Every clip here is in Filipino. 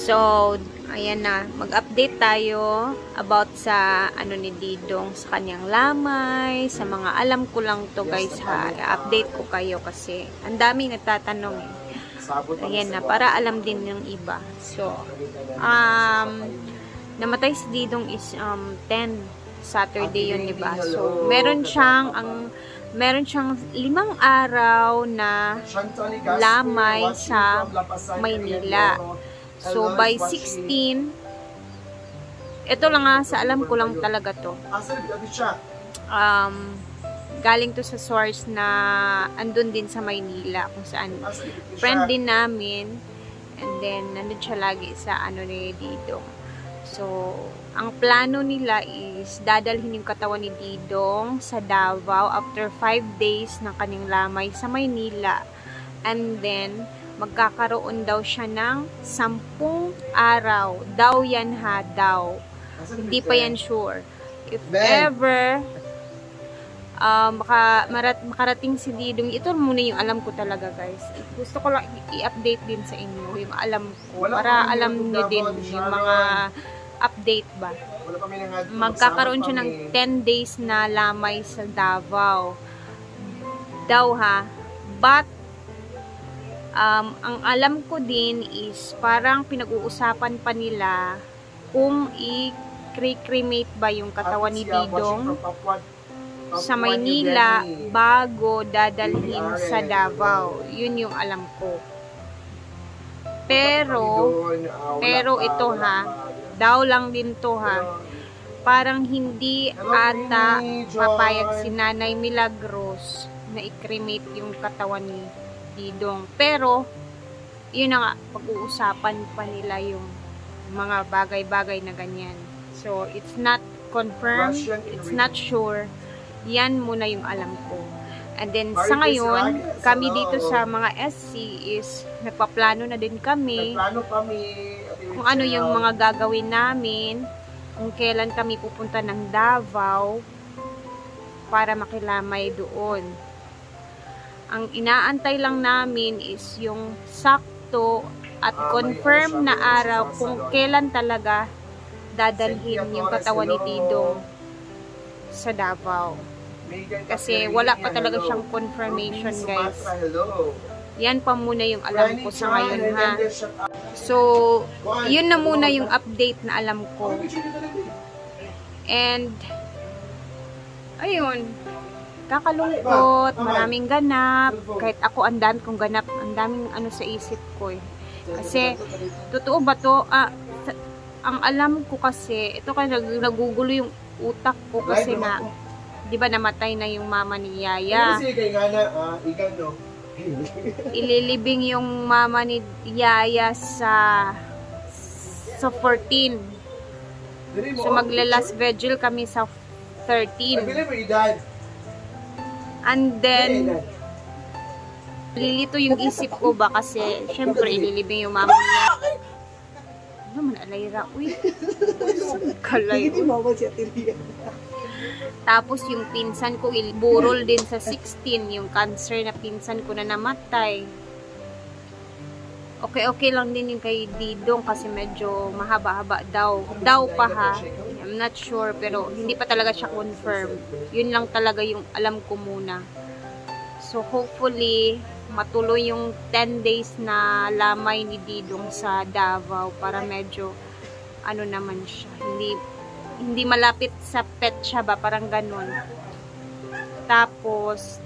So, ayan na. Mag-update tayo about sa ano ni Didong, sa kanyang lamay, sa mga alam ko lang to guys ha. I-update ko kayo kasi ang daming nagtatanong eh. Ayan na, para alam din ng iba. So, namatay si Didong is 10 Saturday yun, diba? So, meron siyang 5 araw na lamay sa Maynila. So, by 16, ito lang sa alam ko lang talaga to. Galing to sa source na andun din sa Maynila, kung saan friend din namin. And then, nandun siya lagi sa ano ni Didong. So, ang plano nila is dadalhin yung katawan ni Didong sa Davao after 5 days ng kanyang lamay sa Maynila. And then, magkakaroon daw siya ng 10 araw. Daw yan ha, daw. Hindi pa yan sure. If ever, makarating si Didong, ito muna yung alam ko talaga guys. Gusto ko lang i-update din sa inyo yung alam ko. Para alam nyo din yung mga update ba. Magkakaroon siya ng 10 days na lamay sa Davao. Daw ha. But, ang alam ko din is parang pinag-uusapan pa nila kung i-cremate ba yung katawan ni Didong sa Maynila bago dadalhin sa Davao. Yun yung alam ko. Pero ito ha, daw lang din to ha. Parang hindi ata papayag si Nanay Milagros na i-cremate yung katawan ni Didong. Pero, yun na nga, pag-uusapan pa nila yung mga bagay-bagay na ganyan. So, it's not confirmed, it's not sure. Yan muna yung alam ko. And then, sa ngayon, kami dito sa mga SC is, nagpaplano na din kami kung ano yung mga gagawin namin, kung kailan kami pupunta ng Davao para makilamay doon. Ang inaantay lang namin is yung sakto at confirm na araw kung kailan talaga dadalhin yung katawan ni Didong sa Davao. Kasi wala pa talaga siyang confirmation guys. Yan pa muna yung alam ko sa ngayon ha. So, yun na muna yung update na alam ko. And, ayun. Kakalungkot, maraming ganap. Kahit ako, ang dami kong ganap. Ang daming ano sa isip ko eh. Kasi, totoo ba to? Ang alam ko kasi, ito kaya nagugulo yung utak ko kasi na, di ba namatay na yung mama ni Yaya. Ililibing yung mama ni Yaya sa 14. So, magla-last vigil kami sa 13. And then, lilito yung isip ko ba kasi, syempre, ililibing yung mama niya. Ano man, alayra, uy. Kalay, Tapos, yung pinsan ko, burol din sa 16, yung cancer na pinsan ko na namatay. Okay lang din yung kay Didong kasi medyo mahaba-haba daw. Daw pa ha. I'm not sure pero hindi pa talaga siya confirmed. Yun lang talaga yung alam ko muna. So hopefully matuloy yung 10 days na lamay ni Didong sa Davao para medyo ano naman siya. Hindi malapit sa petsa ba, parang ganun. Tapos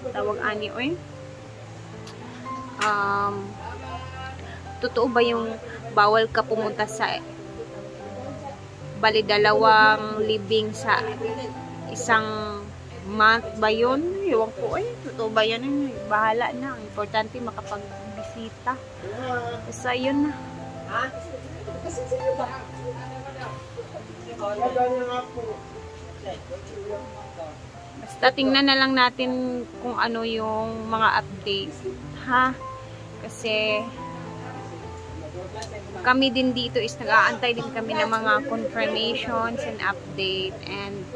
tawag ani oy. Totoo ba yung bawal ka pumunta sa bali 2 libing sa isang month ba yun? Ewan ko totoo ba yan? Bahala na. Importante makapagbisita. Basta yun na. Basta tingnan na lang natin kung ano yung mga updates. Ha? Kasi kami din dito is nag-aantay din kami ng mga confirmations and update. And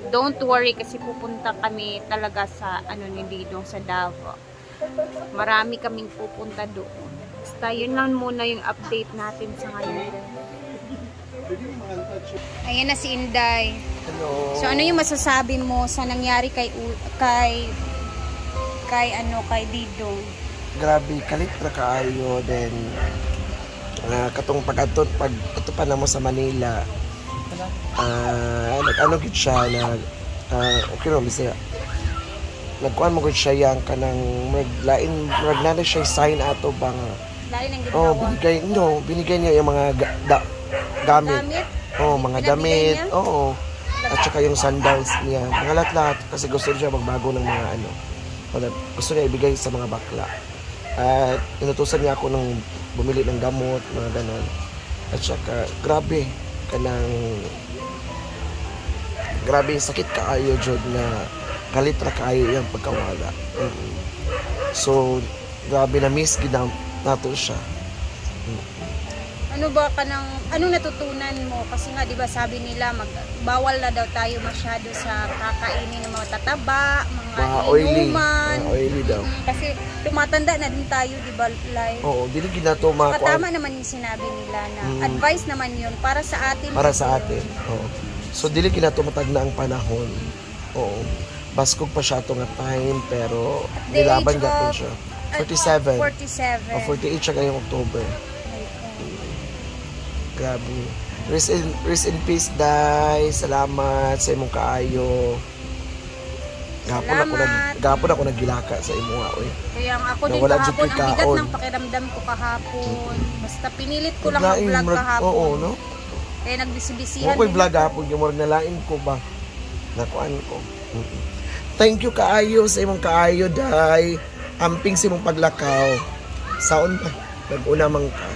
don't worry kasi pupunta kami talaga sa ano ni Didong sa Davao. Marami kaming pupunta doon. basta yun lang muna yung update natin sa ngayon. Ayan na si Inday. Hello. So ano yung masasabi mo sa nangyari kay Didong? Grabe, kalit na kaayo. Then, katong pag-ato pa na mo sa Manila, nag-ano gid siya, okay no, bisaya. Nagkuhan mo gid siya yang kanang maglain siya sign ato ba nga. Lain ang ginawa. Binigay niya yung mga gamit. Mga damit. Oo. At saka yung sandals niya. Mga lahat-lahat. Kasi gusto niya magbago ng mga ano. Gusto niya ibigay sa mga bakla. At inutusan niya ako ng bumili ng gamot, mga ganon. At saka, grabe. Grabe, sakit kaayo, Jod, na kalit na kaayo yung pagkawala. So, grabe na miss ginam nato siya. Anong natutunan mo? Kasi nga, di ba sabi nila, bawal na daw tayo masyado sa kakainin ng mga tataba, mga inuman. Oily daw. Kasi tumatanda na din tayo, di ba, Lai? Oo, diligin na to mga tama naman yung sinabi nila na advice naman yun para sa atin. Para sa atin, oo. So, diligin na to matag na ang panahon. Oo. Baskog pa siya ito nga time, pero nilaban ka po siya. 47. 47. 48 siya ngayong October. Grabe. Rest in peace, Day. Salamat sa imong kaayo. Gapon ako nagilaka sa imo nga, oy. Kaya ako din kahapon, ang bigat ng pakiramdam ko kahapon. Basta pinilit ko lang mag-vlog kahapon. Oo, no? Kaya nagbisibisihan. Ako vlog kahapon, yung murag nalain ko ba? Nakuan ko. Thank you kaayo sa imong kaayo, Day. Amping sa imong paglakaw. Saon ba? Nag-una man ka.